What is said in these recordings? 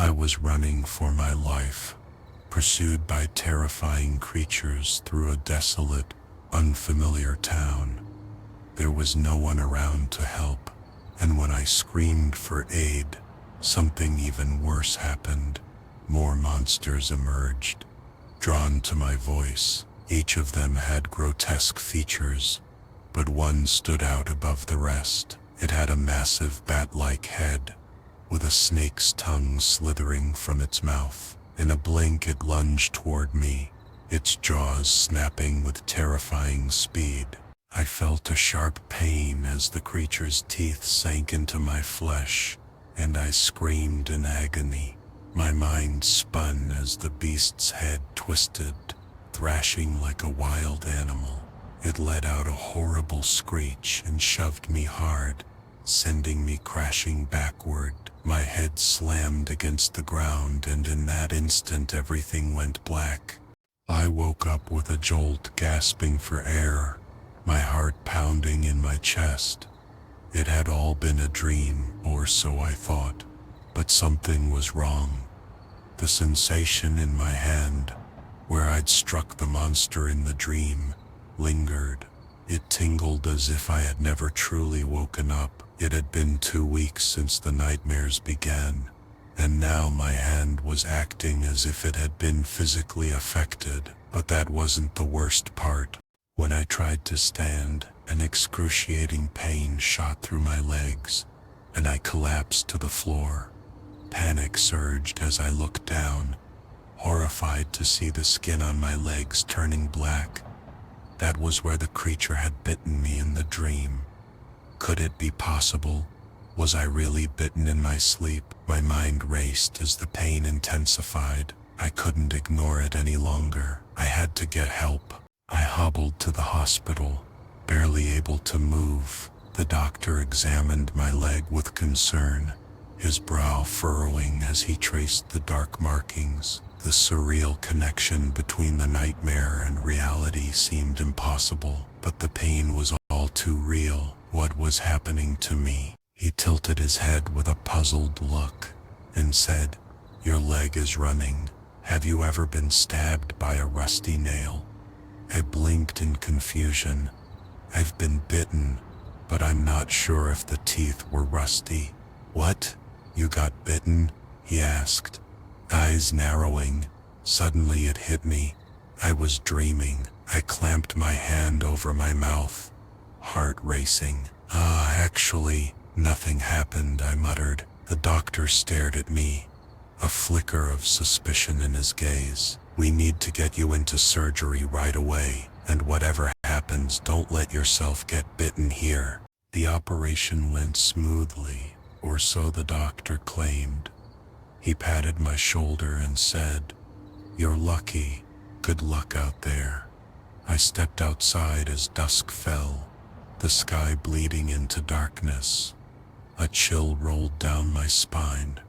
I was running for my life, pursued by terrifying creatures through a desolate, unfamiliar town. There was no one around to help, and when I screamed for aid, something even worse happened. More monsters emerged, drawn to my voice. Each of them had grotesque features, but one stood out above the rest. It had a massive bat-like head, with a snake's tongue slithering from its mouth. In a blink it lunged toward me, its jaws snapping with terrifying speed. I felt a sharp pain as the creature's teeth sank into my flesh, and I screamed in agony. My mind spun as the beast's head twisted, thrashing like a wild animal. It let out a horrible screech and shoved me hard, sending me crashing backward. My head slammed against the ground, and in that instant everything went black. I woke up with a jolt, gasping for air, my heart pounding in my chest. It had all been a dream, or so I thought, but something was wrong. The sensation in my hand, where I'd struck the monster in the dream, lingered. It tingled as if I had never truly woken up. It had been 2 weeks since the nightmares began, and now my hand was acting as if it had been physically affected. But that wasn't the worst part. When I tried to stand, an excruciating pain shot through my legs, and I collapsed to the floor. Panic surged as I looked down, horrified to see the skin on my legs turning black. That was where the creature had bitten me in the dream. Could it be possible? Was I really bitten in my sleep? My mind raced as the pain intensified. I couldn't ignore it any longer. I had to get help. I hobbled to the hospital, barely able to move. The doctor examined my leg with concern, his brow furrowing as he traced the dark markings. The surreal connection between the nightmare and reality seemed impossible, but the pain was all too real. What was happening to me? He tilted his head with a puzzled look and said, "Your leg is running. Have you ever been stabbed by a rusty nail?" I blinked in confusion. "I've been bitten, but I'm not sure if the teeth were rusty." "What? You got bitten?" he asked, eyes narrowing. Suddenly it hit me. I was dreaming. I clamped my hand over my mouth, heart racing. Actually, nothing happened," I muttered. The doctor stared at me, a flicker of suspicion in his gaze. "We need to get you into surgery right away, and whatever happens, don't let yourself get bitten here." The operation went smoothly, or so the doctor claimed. He patted my shoulder and said, "You're lucky. Good luck out there." I stepped outside as dusk fell, the sky bleeding into darkness. A chill rolled down my spine.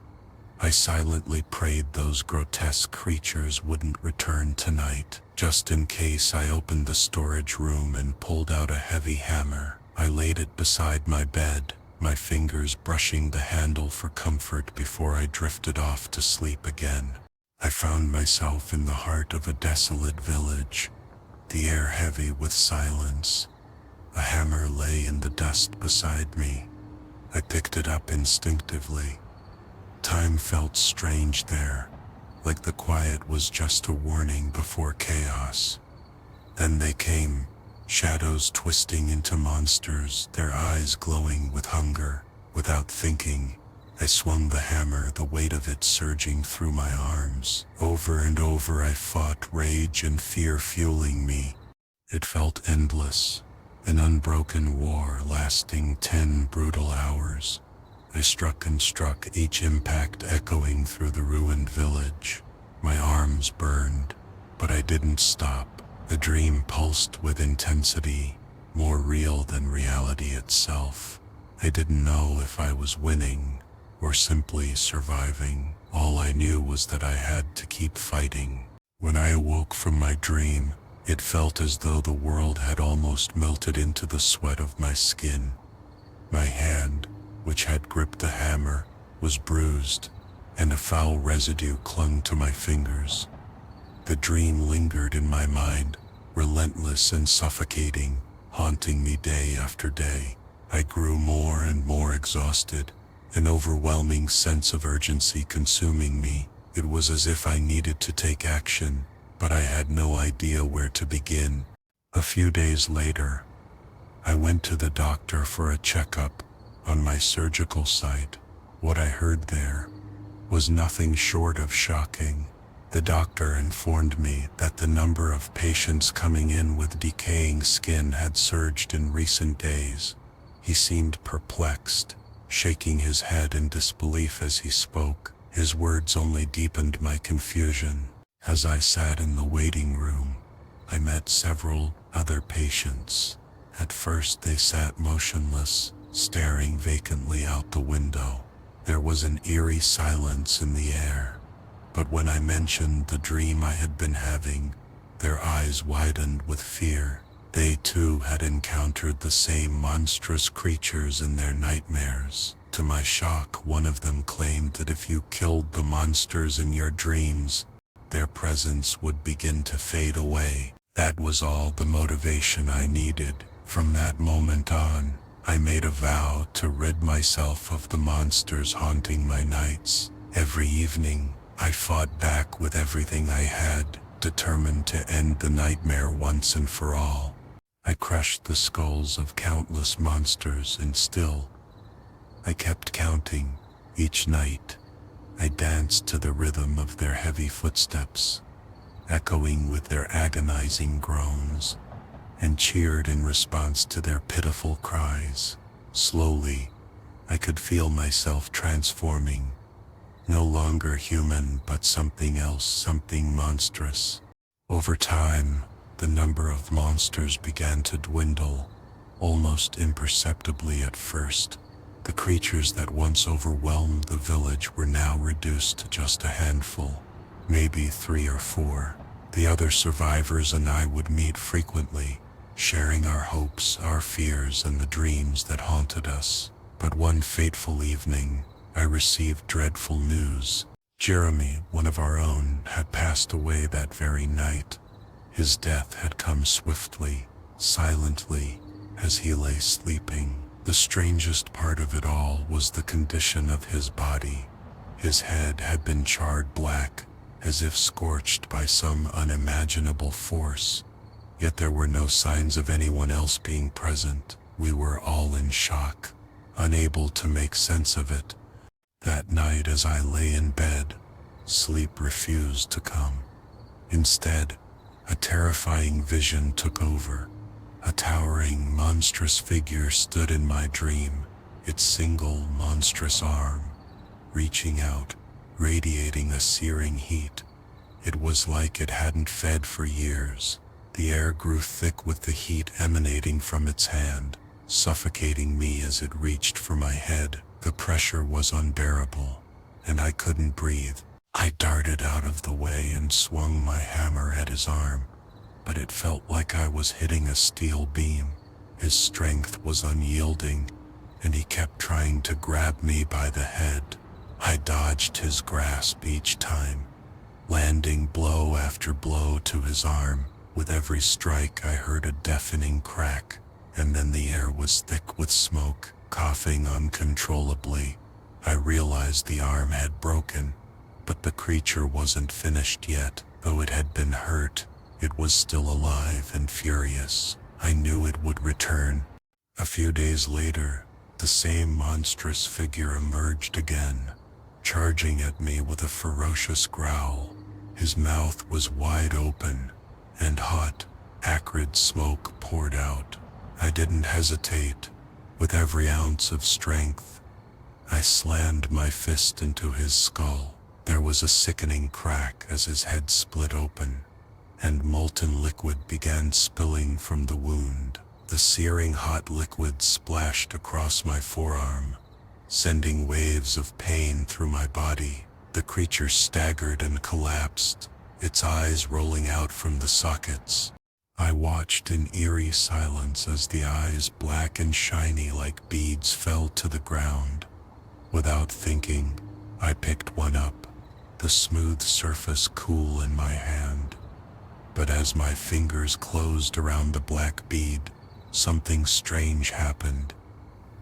I silently prayed those grotesque creatures wouldn't return tonight. Just in case, I opened the storage room and pulled out a heavy hammer. I laid it beside my bed, my fingers brushing the handle for comfort before I drifted off to sleep again. I found myself in the heart of a desolate village, the air heavy with silence. A hammer lay in the dust beside me. I picked it up instinctively. Time felt strange there, like the quiet was just a warning before chaos. Then they came, shadows twisting into monsters, their eyes glowing with hunger. Without thinking, I swung the hammer, the weight of it surging through my arms. Over and over I fought, rage and fear fueling me. It felt endless, an unbroken war lasting 10 brutal hours. I struck and struck, each impact echoing through the ruined village. My arms burned, but I didn't stop. The dream pulsed with intensity, more real than reality itself. I didn't know if I was winning or simply surviving. All I knew was that I had to keep fighting. When I awoke from my dream, it felt as though the world had almost melted into the sweat of my skin. My hand, which had gripped the hammer, was bruised, and a foul residue clung to my fingers. The dream lingered in my mind, relentless and suffocating, haunting me day after day. I grew more and more exhausted, an overwhelming sense of urgency consuming me. It was as if I needed to take action, but I had no idea where to begin. A few days later, I went to the doctor for a checkup on my surgical site. What I heard there was nothing short of shocking. The doctor informed me that the number of patients coming in with decaying skin had surged in recent days. He seemed perplexed, shaking his head in disbelief as he spoke. His words only deepened my confusion. As I sat in the waiting room, I met several other patients. At first they sat motionless, staring vacantly out the window. There was an eerie silence in the air. But when I mentioned the dream I had been having, their eyes widened with fear. They too had encountered the same monstrous creatures in their nightmares. To my shock, one of them claimed that if you killed the monsters in your dreams, their presence would begin to fade away. That was all the motivation I needed. From that moment on, I made a vow to rid myself of the monsters haunting my nights. Every evening, I fought back with everything I had, determined to end the nightmare once and for all. I crushed the skulls of countless monsters, and still, I kept counting. Each night, I danced to the rhythm of their heavy footsteps, echoing with their agonizing groans, and cheered in response to their pitiful cries. Slowly, I could feel myself transforming, no longer human but something else, something monstrous. Over time, the number of monsters began to dwindle, almost imperceptibly at first. The creatures that once overwhelmed the village were now reduced to just a handful, maybe 3 or 4. The other survivors and I would meet frequently, sharing our hopes, our fears, and the dreams that haunted us. But one fateful evening, I received dreadful news. Jeremy, one of our own, had passed away that very night. His death had come swiftly, silently, as he lay sleeping. The strangest part of it all was the condition of his body. His head had been charred black, as if scorched by some unimaginable force. Yet there were no signs of anyone else being present. We were all in shock, unable to make sense of it. That night as I lay in bed, sleep refused to come. Instead, a terrifying vision took over. A towering, monstrous figure stood in my dream, its single, monstrous arm reaching out, radiating a searing heat. It was like it hadn't fed for years. The air grew thick with the heat emanating from its hand, suffocating me as it reached for my head. The pressure was unbearable, and I couldn't breathe. I darted out of the way and swung my hammer at his arm, but it felt like I was hitting a steel beam. His strength was unyielding, and he kept trying to grab me by the head. I dodged his grasp each time, landing blow after blow to his arm. With every strike I heard a deafening crack, and then the air was thick with smoke. Coughing uncontrollably, I realized the arm had broken, but the creature wasn't finished yet. Though it had been hurt, it was still alive and furious. I knew it would return. A few days later, the same monstrous figure emerged again, charging at me with a ferocious growl. His mouth was wide open, and hot, acrid smoke poured out. I didn't hesitate. With every ounce of strength, I slammed my fist into his skull. There was a sickening crack as his head split open, and molten liquid began spilling from the wound. The searing hot liquid splashed across my forearm, sending waves of pain through my body. The creature staggered and collapsed, its eyes rolling out from the sockets. I watched in eerie silence as the eyes, black and shiny like beads, fell to the ground. Without thinking, I picked one up, the smooth surface cool in my hand. But as my fingers closed around the black bead, something strange happened.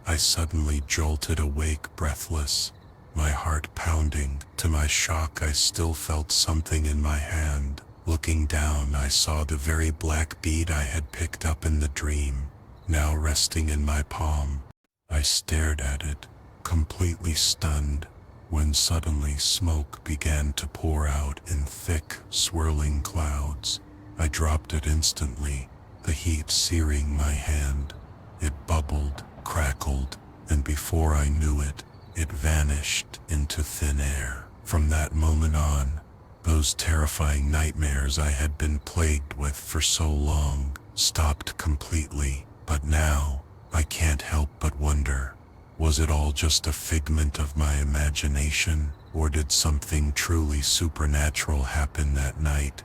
I suddenly jolted awake, breathless, my heart pounding. To my shock, I still felt something in my hand. Looking down, I saw the very black bead I had picked up in the dream, now resting in my palm. I stared at it, completely stunned, when suddenly smoke began to pour out in thick, swirling clouds. I dropped it instantly, the heat searing my hand. It bubbled, crackled, and before I knew it, it vanished into thin air. From that moment on, those terrifying nightmares I had been plagued with for so long stopped completely. But now, I can't help but wonder, was it all just a figment of my imagination, or did something truly supernatural happen that night?